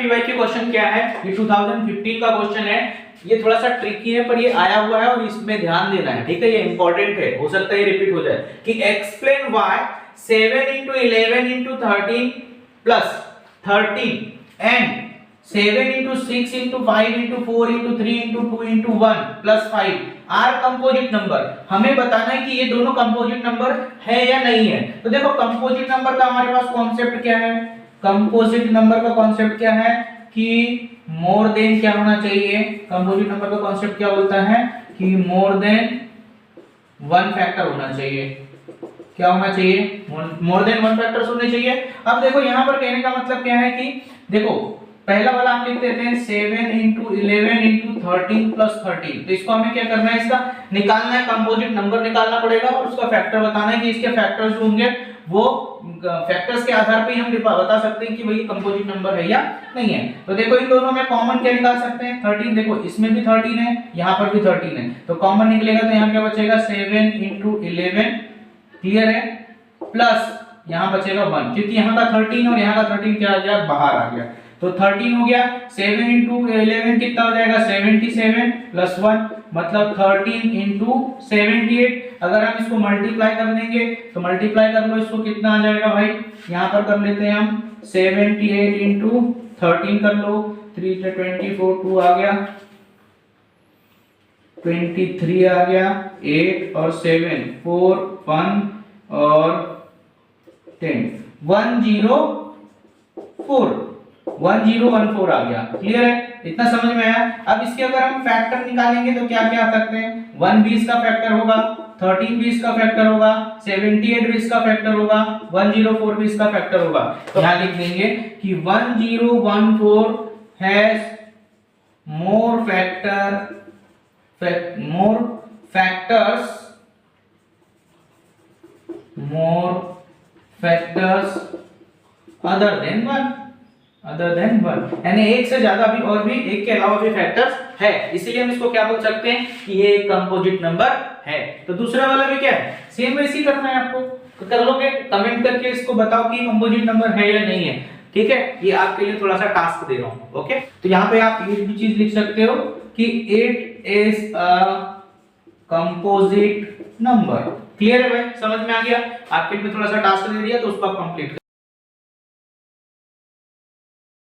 PYQ question क्या है, ये 2015 का क्वेश्चन है। ये थोड़ा सा ट्रिकी है पर ये आया हुआ है और इसमें ध्यान देना है, ठीक है, ये इंपॉर्टेंट है, हो सकता है ये रिपीट हो जाए कि explain why 7 into 11 into 13 plus 13 and 7 into 6 into 5 into 4 into 3 into 2 into 1 plus 5 are composite number. हमें बताना है कि ये दोनों कंपोजिट नंबर है या नहीं है। तो देखो कंपोजिट नंबर का हमारे पास कॉन्सेप्ट क्या है, कंपोजिट नंबर का कॉन्सेप्ट क्या है कि मोर देन क्या होना चाहिए। कंपोजिट नंबर का कॉन्सेप्ट क्या बोलता है कि मोर देन वन फैक्टर होना चाहिए। क्या होना चाहिए, मोर देन वन फैक्टर्स होने चाहिए। अब देखो यहाँ पर कहने का मतलब क्या है कि देखो पहला वाला हम लिख देते हैं 7 into 11 into 13 plus 13। तो इसको हमें क्या करना है, इसका निकालना है, कंपोजिट नंबर निकालना पड़ेगा और उसका फैक्टर बताना है कि इसके फैक्टर्स जो होंगे वो फैक्टर्स के आधार पे हम बता सकते हैं कि भाई कंपोजिट नंबर है या नहीं है। तो देखो इन दोनों में कॉमन क्या निकाल सकते हैं, 13। देखो इसमें भी 13 है, यहाँ पर भी 13 है, तो कॉमन निकलेगा तो यहाँ क्या बचेगा 7 into 11, क्लियर है, प्लस यहाँ बचेगा 1, क्योंकि यहाँ का 13 और यहाँ का 13 क्या आ गया, बाहर आ गया, तो 13 हो गया। 7 into 11 कितना हो जाएगा 77 प्लस 1, मतलब 13 into 78। अगर हम इसको मल्टीप्लाई कर देंगे तो मल्टीप्लाई कर लो, इसको कितना आ जाएगा भाई, यहाँ पर कर लेते हैं हम 78 into 13 कर लो, 3 से 24, 2 आ गया, 23 आ गया, 8 और 7 4 1 और 10 1014 आ गया, क्लियर है, इतना समझ में आया। अब इसके अगर हम फैक्टर निकालेंगे तो क्या क्या आ सकते हैं, 1 भी इसका फैक्टर होगा, 13 भी इसका फैक्टर होगा, 78 भी इसका फैक्टर होगा, 104 भी इसका फैक्टर होगा। तो यहाँ लिख देंगे कि 1014 has more factors other than 1, यानी एक से ज्यादा भी और भी एक के अलावा भी फैक्टर्स है, इसीलिए हम इसको क्या बोल सकते हैं कि ये एक कंपोजिट नंबर है। तो दूसरा वाला भी क्या है, सेम वैसे ही करना है आपको, तो कर लोगे, कमेंट करके इसको बताओ कि कंपोजिट नंबर है या नहीं है, ठीक है। ये आपके लिए थोड़ा सा टास्क दे रहा हूं, ओके। तो यहाँ पे आप ये भी चीज लिख सकते हो कि it is a composite number, clear है भाई, समझ में आ गया। आपके लिए थोड़ा सा टास्क दे दिया तो उसको आप कंप्लीट